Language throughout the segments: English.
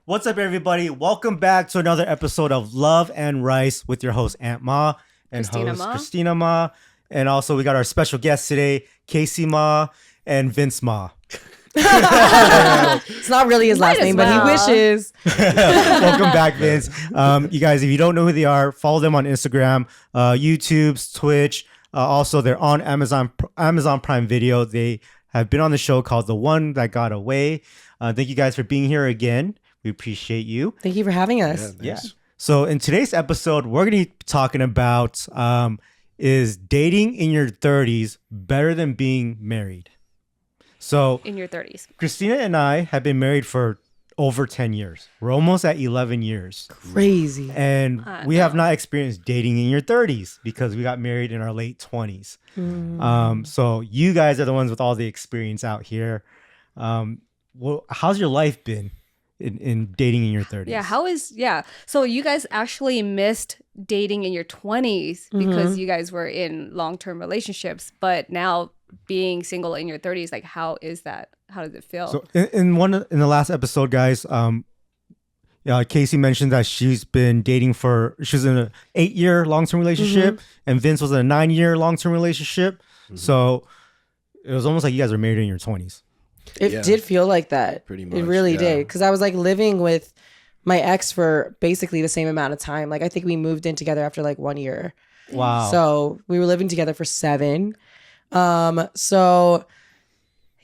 What's up, everybody? Welcome back to another episode of Love and Rice with your host, Aunt Ma, and Christina Ma. And also, we got our special guest today, Kasey Ma and Vince Ma. It's not really his last name, but he wishes. Welcome back, Vince. You guys, if you don't know who they are, follow them on Instagram, YouTube, Twitch. Also, they're on Amazon Prime Video. They have been on the show called The One That Got Away. Thank you guys for being here again. We appreciate you. Thank you for having us. Yeah. So in today's episode, we're going to be talking about is dating in your 30s better than being married? So in your 30s. Christina and I have been married for over 10 years. We're almost at 11 years. Crazy. And we have not experienced dating in your 30s because we got married in our late 20s. So you guys are the ones with all the experience out here. Well, how's your life been in dating in your 30s? Yeah. So you guys actually missed dating in your 20s because you guys were in long-term relationships, but now being single in your 30s, like, how is that? How does it feel? So in the last episode, guys, Kasey mentioned that she's been dating she's in an 8-year long-term relationship, and Vince was in a 9-year long-term relationship. So it was almost like you guys were married in your 20s. It did feel like that. Pretty much. It really did. Because I was like living with my ex for basically the same amount of time. Like I think we moved in together after like 1 year. Wow. So we were living together for 7. So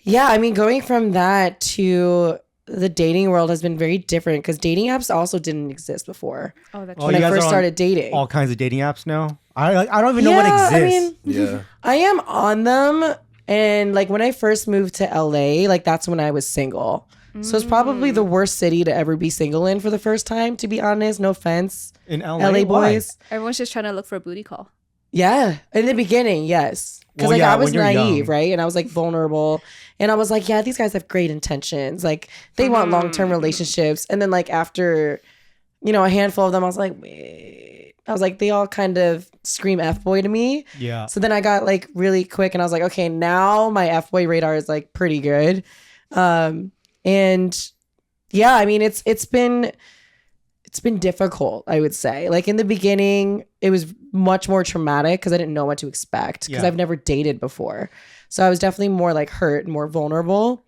yeah, I mean, going from that to the dating world has been very different because dating apps also didn't exist before. Oh, that's when I first started dating. All kinds of dating apps now. I don't even know what exists. I mean, I am on them. And like when I first moved to LA, like that's when I was single. So it's probably the worst city to ever be single in for the first time, to be honest. No offense. In LA boys. Why? Everyone's just trying to look for a booty call. Yeah. In the beginning, yes. Because I was naive, right? And I was like vulnerable. And I was like, yeah, these guys have great intentions. Like they want long-term relationships. And then like after, a handful of them, I was like, wait. I was like, they all kind of scream F-boy to me. Yeah. So then I got like really quick and I was like, okay, now my F-boy radar is like pretty good. And yeah, I mean, it's been difficult, I would say. Like in the beginning, it was much more traumatic because I didn't know what to expect because I've never dated before. So I was definitely more like hurt and more vulnerable.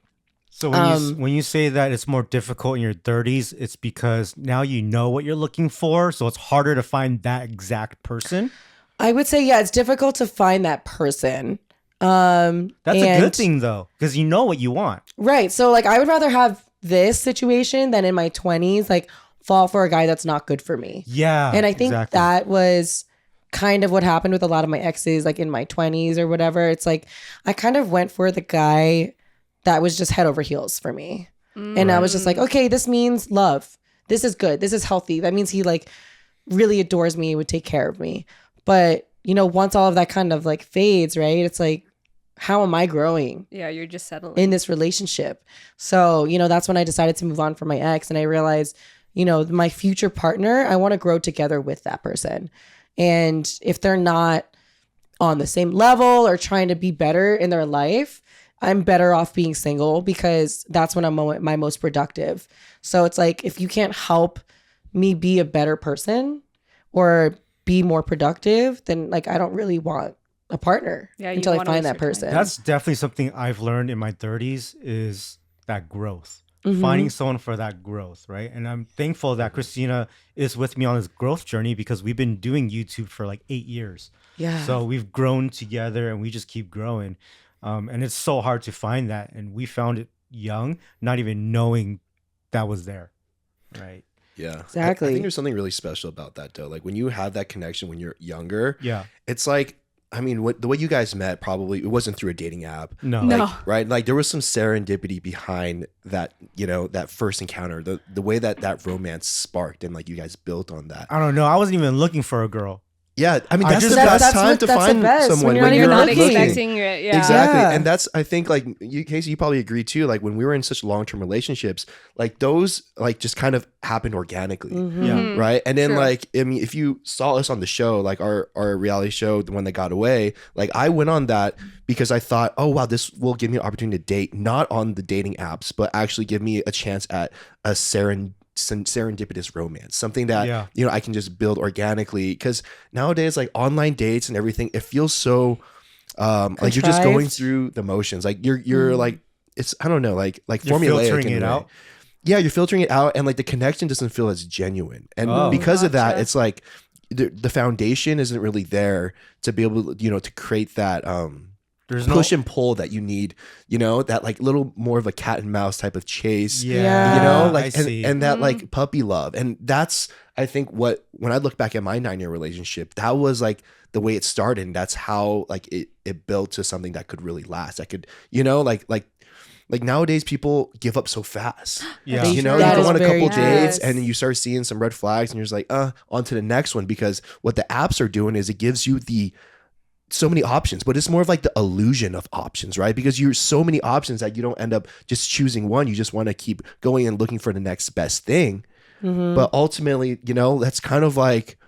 So when you say that it's more difficult in your 30s, it's because now you know what you're looking for. So it's harder to find that exact person. I would say, yeah, it's difficult to find that person. That's a good thing, though, because you know what you want. Right. So like I would rather have this situation than in my 20s, like fall for a guy that's not good for me. Yeah. And I think that was kind of what happened with a lot of my exes, like in my 20s or whatever. It's like I kind of went for the guy that was just head over heels for me. And I was just like, okay, this means love. This is good. This is healthy. That means he like really adores me, would take care of me. But, once all of that kind of like fades, right? It's like, how am I growing? Yeah, you're just settling in this relationship. So, that's when I decided to move on from my ex. And I realized, my future partner, I want to grow together with that person. And if they're not on the same level or trying to be better in their life, I'm better off being single because that's when I'm my most productive. So it's like, if you can't help me be a better person or be more productive, then like, I don't really want a partner until I find that person. That's definitely something I've learned in my 30s is that growth. Finding someone for that growth, right? And I'm thankful that Christina is with me on this growth journey because we've been doing YouTube for like 8 years. Yeah. So we've grown together and we just keep growing. And it's so hard to find that. And we found it young, not even knowing that was there, right? Yeah. Exactly. I think there's something really special about that, though. Like when you have that connection when you're younger, it's like, I mean, the way you guys met, probably it wasn't through a dating app. No. Right? Like there was some serendipity behind that, that first encounter, the way that romance sparked and like you guys built on that. I don't know. I wasn't even looking for a girl. Yeah, I mean that's the best time to find someone when you're not looking. expecting it. Yeah. Exactly, and that's I think like you, Kasey, you probably agree too. Like when we were in such long-term relationships, like those like just kind of happened organically, right? And then like I mean, if you saw us on the show, like our reality show, the one that got away, like I went on that because I thought, oh wow, this will give me an opportunity to date, not on the dating apps, but actually give me a chance at a serendipitous romance, something that you know I can just build organically. Because nowadays, like online dates and everything, it feels so like you're just going through the motions. Like you're like, it's, I don't know, like you're formulaic filtering in a it way. out. Yeah, you're filtering it out, and like the connection doesn't feel as genuine, and because of that, it's like the foundation isn't really there to be able to, you know, to create that There's push and pull that you need, you know, that like little more of a cat and mouse type of chase, Yeah. you know, like, I see. and that like puppy love. And that's, I think what, when I look back at my 9-year relationship, that was like the way it started. And that's how like it built to something that could really last. I could, you know, like nowadays people give up so fast. Yeah. You know, That you is go on a very couple true. dates and you start seeing some red flags and you're just like, on to the next one. Because what the apps are doing is it gives you so many options, but it's more of like the illusion of options, right? Because you're so many options that you don't end up just choosing one. You just want to keep going and looking for the next best thing. But ultimately, you know, that's kind of like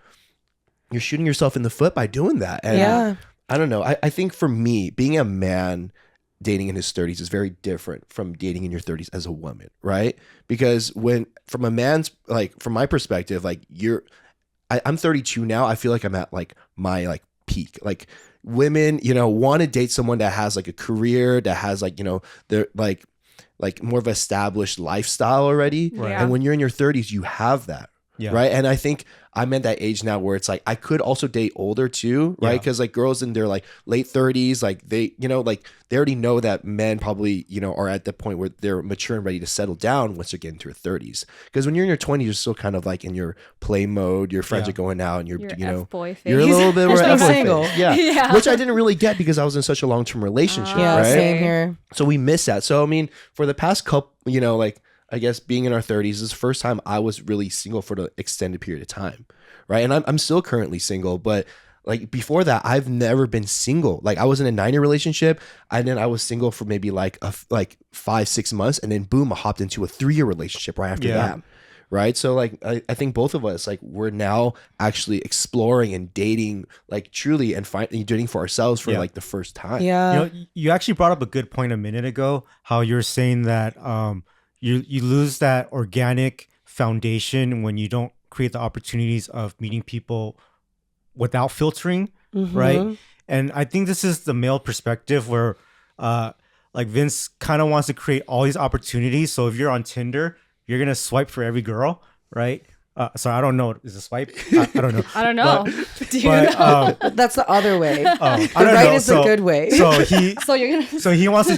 you're shooting yourself in the foot by doing that. And I don't know. I think for me, being a man dating in his 30s is very different from dating in your 30s as a woman, right? Because from a man's, like, from my perspective, like I'm 32 now. I feel like I'm at like my like peak. Like women, you know, want to date someone that has like a career, that has like, you know, they're like more of an established lifestyle already. Right. And when you're in your 30s, you have that. Yeah. Right. And I think I'm at that age now where it's like I could also date older too. Right. Yeah. Because like girls in their like late 30s, like they, you know, like they already know that men probably, you know, are at the point where they're mature and ready to settle down once they get into their 30s. Because when you're in your 20s, you're still kind of like in your play mode. Your friends are going out and you're you know, F-boy phase. you're a little bit more Just being F-boy single. phase. Yeah. Yeah. Which I didn't really get because I was in such a long-term relationship. Yeah, right. same here. So we miss that. So I mean, for the past couple, you know, like I guess being in our 30s is the first time I was really single for the extended period of time, right? And I'm still currently single, but like before that, I've never been single. Like I was in a 9-year relationship, and then I was single for maybe like 5-6 months, and then boom, I hopped into a 3-year relationship right after that. Right. So like I think both of us, like, we're now actually exploring and dating like truly and dating for ourselves for like the first time. Yeah. You know, you actually brought up a good point a minute ago, how you're saying that you lose that organic foundation when you don't create the opportunities of meeting people without filtering, right? And I think this is the male perspective where like Vince kind of wants to create all these opportunities. So if you're on Tinder, you're gonna swipe for every girl, right? Sorry, I don't know. Is it swipe? I don't know. I don't know. Do you But know? That's the other way. I The don't right know. is the good way. So you're gonna. So he wants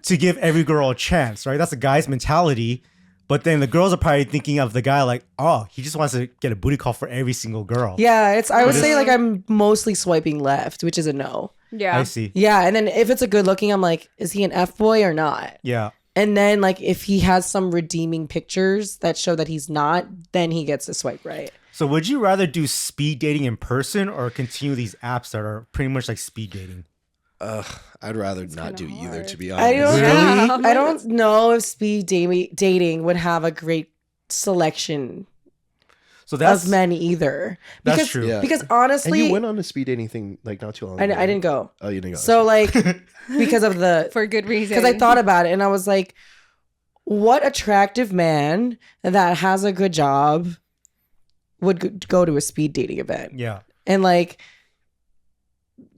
to give every girl a chance, right? That's the guy's mentality. But then the girls are probably thinking of the guy like, oh, he just wants to get a booty call for every single girl. Yeah, I would say like I'm mostly swiping left, which is a no. Yeah. I see. Yeah, and then if it's a good looking, I'm like, is he an F boy or not? Yeah. And then like if he has some redeeming pictures that show that he's not, then he gets to swipe right. So would you rather do speed dating in person or continue these apps that are pretty much like speed dating? I'd rather not do either, hard. to be I honest. don't I don't know if speed dating would have a great selection So that's of men either. That's Because, true. Yeah. Because And honestly, you went on a speed dating thing like not too long I ago. didn't go. Oh, you didn't go. So like because of the For good reason. because I thought about it and I was like, what attractive man that has a good job would go to a speed dating event? yeah. And like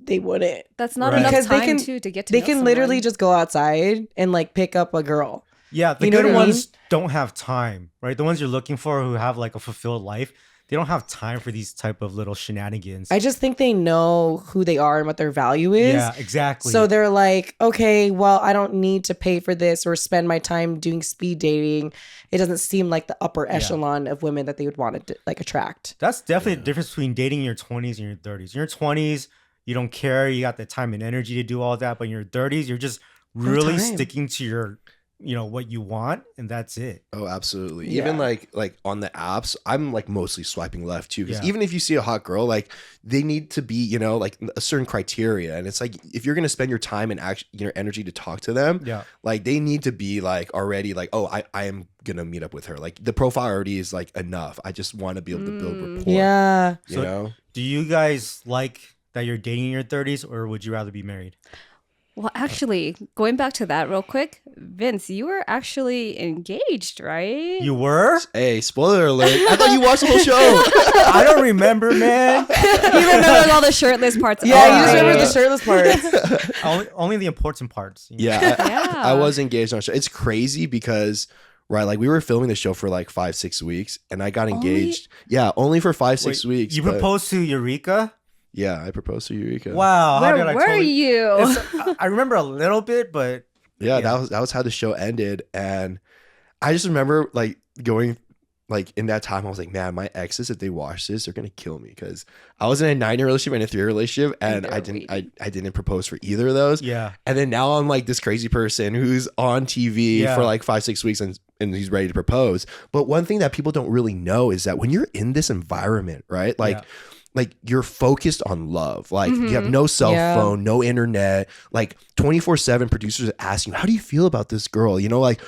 they wouldn't. That's not Right. enough Because they time can- too to get to They know can literally someone. just go outside and like pick up a girl. Yeah, the You know good what I ones don't have time, right? The ones you're looking for who have like a fulfilled life, they don't have time for these type of little shenanigans. I just think they know who they are and what their value is. Yeah, exactly. So they're like, okay, well, I don't need to pay for this or spend my time doing speed dating. It doesn't seem like the upper echelon of women that they would want to like attract. That's definitely the difference between dating in your 20s and your 30s. In your 20s, you don't care. You got the time and energy to do all that. But in your 30s, you're just really time. sticking to your, you know, what you want. And that's it. Oh, absolutely. Yeah. Even like on the apps, I'm like mostly swiping left too. Because Yeah. even if you see a hot girl, like they need to be, you know, like a certain criteria. And it's like if you're gonna spend your time and your energy to talk to them, Yeah. like they need to be like already like, oh, I am gonna meet up with her. Like the profile already is like enough. I just want to be able to build rapport. Yeah. You So- know? Do you guys like that you're dating in your 30s or would you rather be married? Well, actually, going back to that real quick, Vince, you were actually engaged, right? You were? Hey, spoiler alert! I thought you watched the whole show. I don't remember, man. He remembers all the shirtless parts. Yeah, you just remember the shirtless parts. only the important parts. You know? Yeah, I was engaged on a show. It's crazy because right, like we were filming the show for like 5-6 weeks, and I got engaged. Yeah, only for 5-6 weeks. You but- proposed to Eureka? Yeah, I proposed to Eureka. Wow. Where how did I were totally- you? I remember a little bit, but Yeah, that was how the show ended, and I just remember like going like in that time I was like, man, my exes, if they watch this, they're gonna kill me because I was in a 9-year relationship and a 3-year relationship, and I didn't propose for either of those. yeah. And then now I'm like this crazy person who's on TV Yeah. for like 5-6 weeks and he's ready to propose. But one thing that people don't really know is that when you're in this environment, right? Like you're focused on love. Like you have no cell phone, no internet, like 24/7 producers are asking you, how do you feel about this girl? You know, like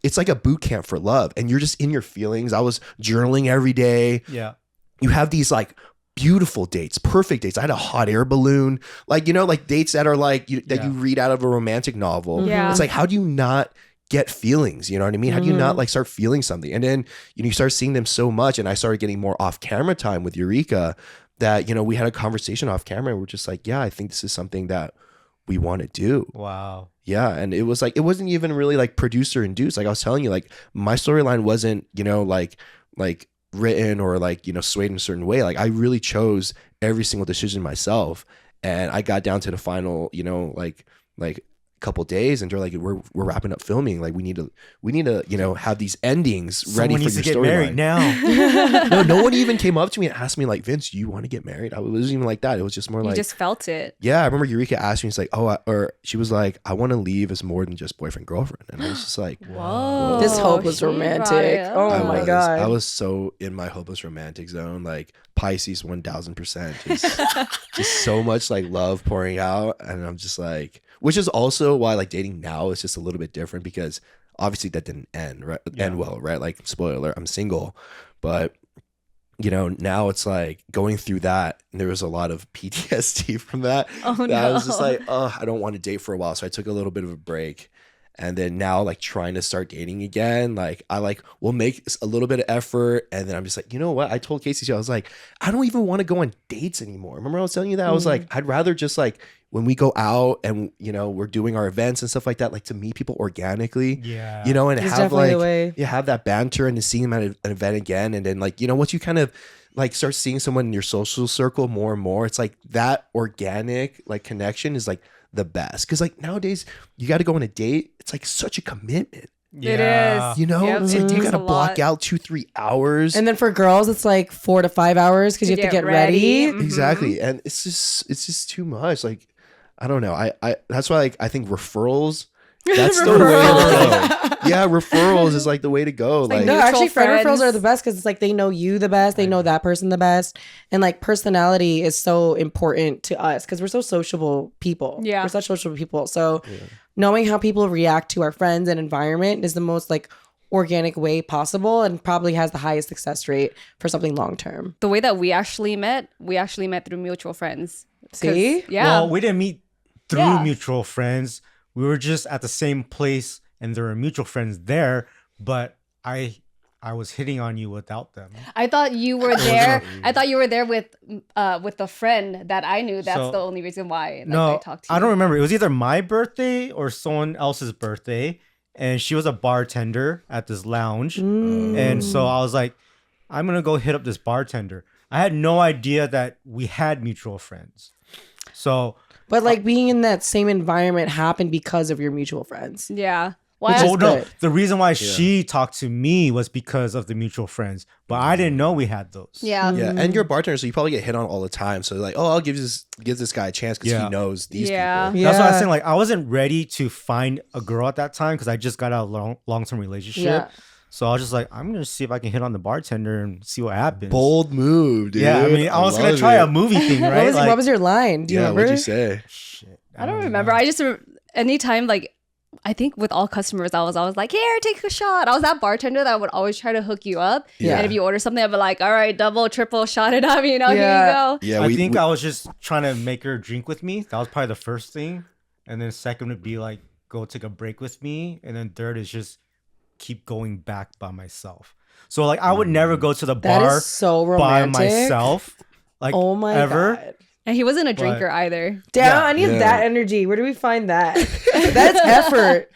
it's like a boot camp for love, and you're just in your feelings. I was journaling every day. Yeah. You have these like beautiful dates, perfect dates. I had a hot air balloon, like, you know, like dates that are like you read out of a romantic novel. Yeah. It's like, how do you not get feelings? You know what I mean? How do you not like start feeling something? And then, you know, you start seeing them so much, and I started getting more off camera time with Eureka that, you know, we had a conversation off camera and we're just like, yeah, I think this is something that we want to do. Wow. Yeah. And it was like, it wasn't even really like producer induced. Like I was telling you, like my storyline wasn't, you know, like written or like, you know, swayed in a certain way. Like I really chose every single decision myself. And I got down to the final, you know, like couple days, and they're like, we're wrapping up filming, like we need to you know, have these endings ready Someone for needs your to get storyline married now. no one even came up to me and asked me like, Vince, you want to get married? It wasn't even like that. It was just more You like, just felt it. yeah. I remember Eureka asked me, it's like, or she was like, I want to leave as more than just boyfriend girlfriend, and I was just like, Whoa. This hope was she brought romantic. it Oh up. my God. I was so in my hopeless romantic zone, like Pisces 1000%, just so much like love pouring out, and I'm just like, which is also why like dating now is just a little bit different, because obviously that didn't end well, right? Like spoiler alert, I'm single, but you know, now it's like going through that, and there was a lot of PTSD from that. Oh that no. I was just like, oh, I don't want to date for a while, so I took a little bit of a break. And then now, like trying to start dating again, like I like will make a little bit of effort, and then I'm just like, you know what? I told Kasey, I was like, I don't even want to go on dates anymore. Remember I was telling you that? I was like, I'd rather just like when we go out and, you know, we're doing our events and stuff like that, like to meet people organically, Yeah. you know, and It's have definitely the like way. you have that banter and to see them at an event again, and then like, you know, once you kind of like start seeing someone in your social circle more and more, it's like that organic like connection is like the best, because like nowadays you got to go on a date, it's like such a commitment, It is. you know. Yep, It's it like you takes got to a block lot. out 2-3 hours. And then for girls, it's like 4 to 5 hours because you have to get ready. Mhm. Exactly. And it's just too much. Like, I don't know. I that's why like I think referrals, that's the way to go. Yeah, referrals is like the way to go. like Like, No, Mutual actually, friend friends. referrals are the best because it's like they know you the best, they know that person the best, and like personality is so important to us because we're so sociable people. Yeah. we're such sociable people. So knowing how people react to our friends and environment is the most like organic way possible, and probably has the highest success rate for something long term. The way that we actually met through mutual friends. 'Cause- See? Yeah. Well, we didn't meet through Yeah. mutual friends. We were just at the same place, and there were mutual friends there. But I was hitting on you without them. I thought you were there. I thought you were there with a friend that I knew. That's So- the only reason why like, I No, talked to you. I don't remember. It was either my birthday or someone else's birthday, and she was a bartender at this lounge. And so I was like, I'm gonna go hit up this bartender. I had no idea that we had mutual friends. So But like being in that same environment happened because of your mutual friends. Yeah. Which Why? is oh no, good. the reason why she talked to me was because of the mutual friends, but I didn't know we had those. Yeah. yeah, and you're a bartender, so you probably get hit on all the time. So like, oh, I'll give this guy a chance because Yeah. he knows these Yeah. people. That's why I was Yeah. saying, like, I wasn't ready to find a girl at that time because I just got out of a long-term relationship. Yeah. So I was just like, I'm gonna see if I can hit on the bartender and see what happens. Bold move, dude. Yeah, I mean, I was gonna love try it. a movie thing, right? What was your line? Do you Yeah, remember? what'd you say? Shit, I don't remember. know. I just anytime like I think with all customers, I was always like, here, take a shot. I was that bartender that would always try to hook you up. Yeah. And if you order something, I'd be like, all right, double, triple, shot it up, you know, here you Yeah. go. Yeah, I think I was just trying to make her drink with me. That was probably the first thing. and then second would be like go take a break with me, and then third is just keep going back by myself. So like I would never go to the That bar is so by romantic. myself. Like Oh my ever. god. And he wasn't a But- drinker either. Damn, Yeah. I need Yeah. that energy. Where do we find that? That's effort.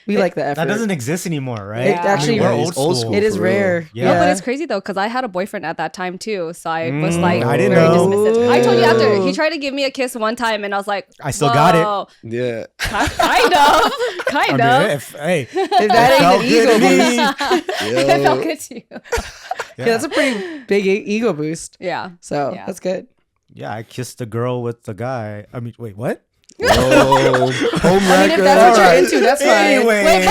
We like the effort. That doesn't exist anymore, right? It actually- we're Yeah, old it's old school. school. It is for real. rare. Yeah. No, but it's crazy though, because I had a boyfriend at that time too. So I was like, I didn't very know. dismissive. I told you after. Ooh. He tried to give me a kiss one time, and I was like, I still got it. "Whoa." Yeah. Kind of. Kind I mean, of. hey, If that felt ain't good an to ego me. boost. It felt good to you. Yeah, that's a pretty big ego boost. Yeah. So Yeah. that's good. Yeah, I kissed the girl with the guy. I mean, wait, what? Whoa. Home I mean, if record. that's what Alright. you're into, that's fine. Anyways, Wait,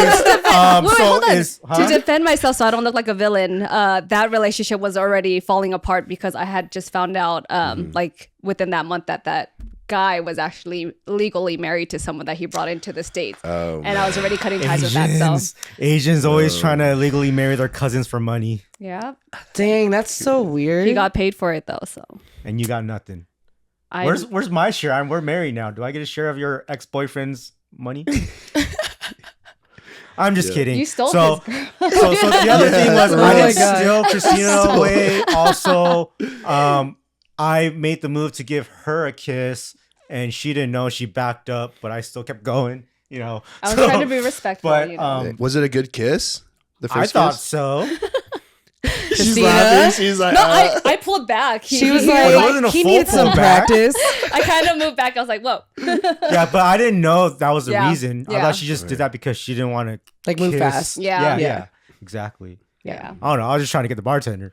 so hold on. is To defend myself so I don't look like a villain, that relationship was already falling apart because I had just found out like within that month that guy was actually legally married to someone that he brought into the States. Oh, And I was already cutting ties with that. So Asians always trying to illegally marry their cousins for money, yeah. Dang, that's so weird. He got paid for it though, so and you got nothing. I Where's my share? We're married now. Do I get a share of your ex-boyfriend's money? I'm just kidding. You stole so, his girl. so the other thing was Oh I my didn't God. steal Christina away. Also, I made the move to give her a kiss, and she didn't know. She backed up, but I still kept going. You know, I was So- trying to be respectful, But you know. Was it a good kiss? The I first thought kiss? so. She's Christina? laughing. She's like, No, I pulled back. She was it like, wasn't a he full needs some pullback. practice. I kind of moved back. I was like, whoa. Yeah, but I didn't know that was the Yeah. reason. I Yeah. thought she just did that because she didn't want to Like move fast. Yeah. Yeah, exactly. Yeah. I don't know. I was just trying to get the bartender.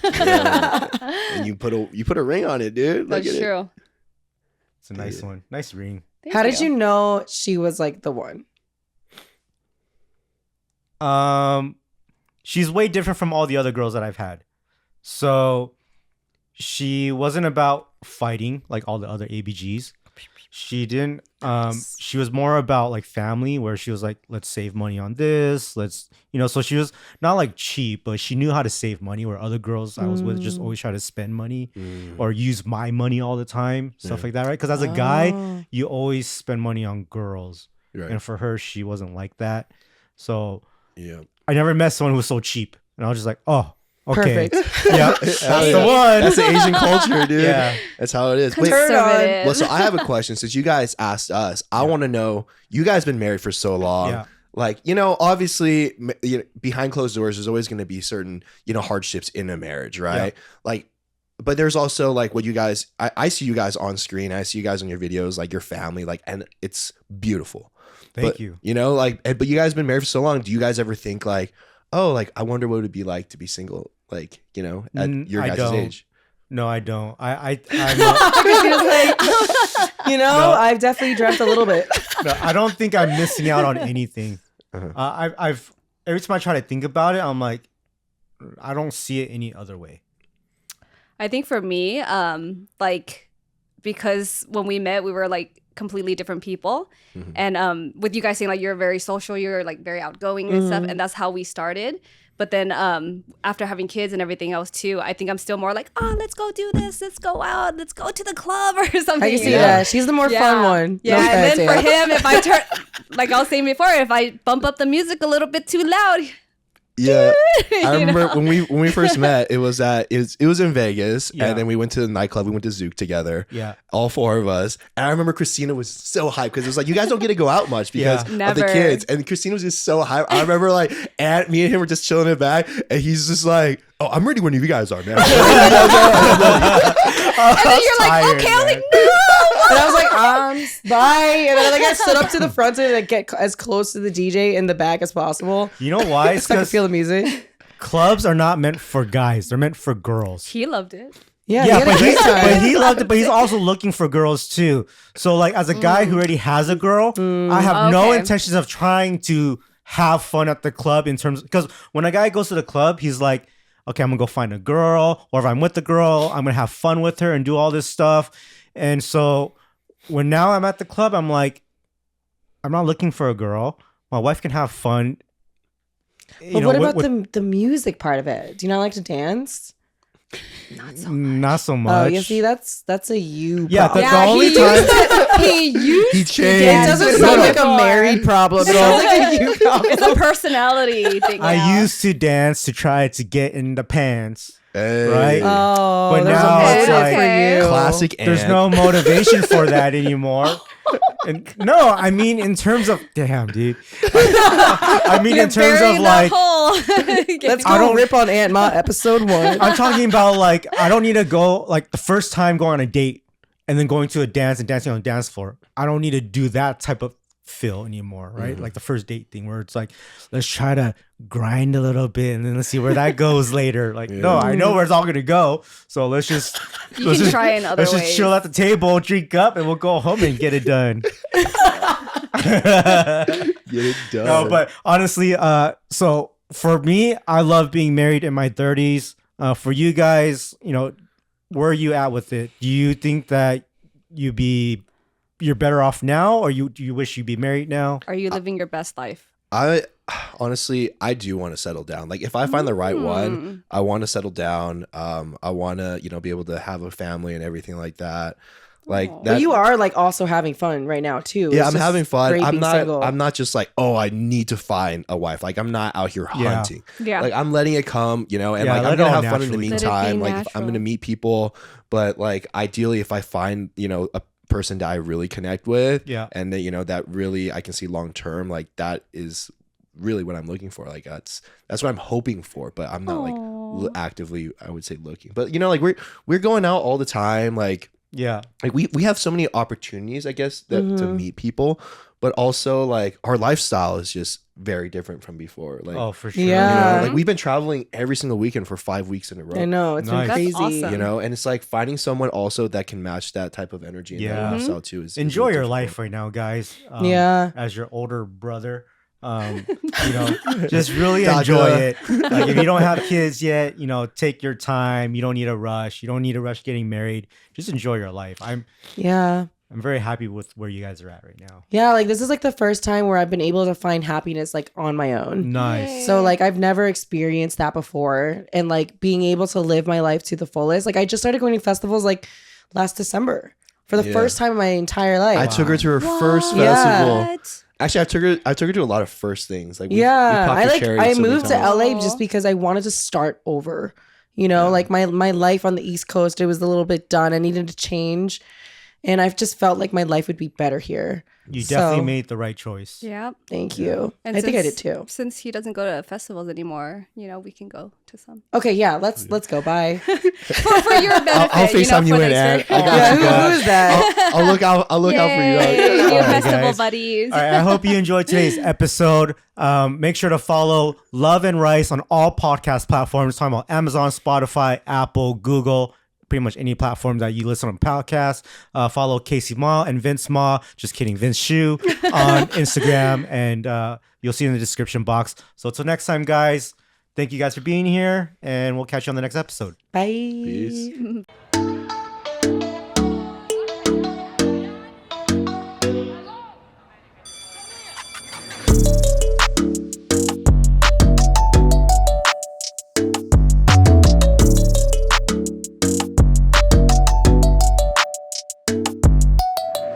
and you put a ring on it, dude. That's Look at true. It's a nice one. Nice ring. Thank How did you know she was like the one? She's way different from all the other girls that I've had. So she wasn't about fighting like all the other ABGs. She didn't she was more about like family, where she was like, let's save money on this, let's, you know. So she was not like cheap, but she knew how to save money, where other girls I was with just always try to spend money or use my money all the time, stuff like that, right? Because as a guy, you always spend money on girls. Right. And for her, she wasn't like that. So Yeah. I never met someone who was so cheap. And I was just like, oh, okay. Perfect. Yeah, that's Hell the yeah. one. That's the Asian culture, dude. Yeah. That's how it is. Wait, Turn on. Conservative. well, so I have a question. Since you guys asked us, I want to know, you guys been married for so long. Yeah. Like, you know, obviously behind closed doors, there's always going to be certain, you know, hardships in a marriage, right? Yeah. Like, but there's also like what you guys, I see you guys on screen. I see you guys on your videos, like your family, like, and it's beautiful. Thank But, you. You know, like, but you guys been married for so long. Do you guys ever think like, oh, like, I wonder what it would be like to be single, like, you know, at your I guys' don't. age? No, I don't. I'm not, Christina's like, you know, No. I've definitely dreamt a little bit. no, I don't think I'm missing out on anything. Uh-huh. I've every time I try to think about it, I'm like, I don't see it any other way. I think for me, like, because when we met, we were like completely different people. Mhm. And with you guys saying like you're very social, you're like very outgoing and stuff, and that's how we started. But then after having kids and everything else too, I think I'm still more like, oh, let's go do this, let's go out, let's go to the club or something. I can see you know? that. She's the more fun one. Yeah, No and offense, then for yeah. him, if I turn, like I was saying before, if I bump up the music a little bit too loud, Yeah, I you remember know? when we first met. It was in Vegas, Yeah. and then we went to the nightclub. We went to Zouk together. Yeah. All four of us. And I remember Christina was so hyped because it was like, you guys don't get to go out much because Yeah. of the Never. kids. And Christina was just so hyped. I remember like, me and him were just chilling in the back, and he's just like, oh, I'm ready whenever you guys are, man. and then you're like, tired, okay, I was man. like, no. And I was like, bye. And then like I stood up to the front to like get as close to the DJ in the back as possible. You know why? It's So I could because feel the music. clubs are not meant for guys. They're meant for girls. He loved it. Yeah, Yeah, he had a but great time. he loved it. But he's also looking for girls too. So like, as a guy who already has a girl, I have no Okay. intentions of trying to have fun at the club in terms, because when a guy goes to the club, he's like, okay, I'm gonna go find a girl, or if I'm with the girl, I'm gonna have fun with her and do all this stuff. And so when now I'm at the club, I'm like, I'm not looking for a girl. My wife can have fun. But what about the music part of it? Do you not like to dance? Not so much. Oh, you see, that's a you. Yeah, problem. the only time he used He It changed. doesn't sound like a married problem. It sounds like a you problem. it's a personality thing. I now. used to dance to try to get in the pants. Hey. Right? Oh, But there's now a it's motive like- for you. Classic. There's Ant. no motivation for that anymore. And no, I mean in terms of damn, dude. I mean in terms Bury of the like hole. Let's I go don't- rip on Aunt Ma episode 1. I'm talking about like I don't need to go like the first time going on a date and then going to a dance and dancing on a dance floor. I don't need to do that type of feel anymore, right? Like the first date thing where it's like, let's try to grind a little bit and then let's see where that goes later. Like, no, I know where it's all gonna go. So let's just You can try in other let's ways. just chill at the table, drink up, and we'll go home and get it done. Get it done. No, but honestly, so for me, I love being married in my 30s. For you guys, you know, where are you at with it? Do you think that you're better off now, or do you wish you'd be married now? Are you living your best life? I honestly, I do want to settle down. Like if I find the right one, I want to settle down. I want to, be able to have a family and everything like that. Like Aw. that. But you are like also having fun right now too. Yeah, It's I'm just having fun. great I'm being not. single. I'm not just like, oh, I need to find a wife. Like I'm not out here Yeah. hunting. Yeah. Like I'm letting it come, and Yeah, like let I'm it gonna all have fun in the naturally come. Let it be meantime. Like I'm gonna natural. meet people, but like ideally, if I find a person that I really connect with, Yeah. and that that really I can see long term, like that is really what I'm looking for. Like that's what I'm hoping for, but I'm not like actively, I would say, looking. But like we're going out all the time, like we have so many opportunities, I guess, that to meet people, but also like our lifestyle is just very different from before. Like Oh, for sure. Yeah. like we've been traveling every single weekend for 5 weeks in a row. I know it's Nice. been crazy. That's awesome. And it's like finding someone also that can match that type of energy and Yeah. that lifestyle too. Is Enjoy really your difficult. life right now, guys. Yeah. As your older brother, just really Gotcha. enjoy it. Like if you don't have kids yet, take your time. You don't need a rush. You don't need to rush getting married. Just enjoy your life. I'm Yeah. very happy with where you guys are at right now. Yeah, like this is like the first time where I've been able to find happiness like on my own. Nice. So like I've never experienced that before, and like being able to live my life to the fullest. Like I just started going to festivals like last December for the Yeah. first time in my entire life. I took her to her first Yeah. festival. What? Actually, I took her to a lot of first things. Like we Yeah, popped the cherry I so many moved to times. LA just because I wanted to start over. Like my life on the East Coast, it was a little bit done. I needed to change, and I've just felt like my life would be better here. You definitely So, made the right choice. Yeah. Thank you. And I think I since- did too. Since he doesn't go to festivals anymore, we can go to some. Okay, yeah, let's go. Bye. For your benefit. I'll FaceTime you for in, the Ant. experience. I got Yeah, you guys. who is that? I'll look out. I'll look out for you. Yay, guys. new All right, festival guys. buddies. All right, I hope you enjoyed today's episode. Make sure to follow Love and Rice on all podcast platforms. Talking about Amazon, Spotify, Apple, Google, pretty much any platform that you listen on podcasts. Follow Kasey Ma and Vince Ma. Just kidding, Vince Shu on Instagram, and you'll see in the description box. So until next time, guys. Thank you guys for being here, and we'll catch you on the next episode. Bye. Peace.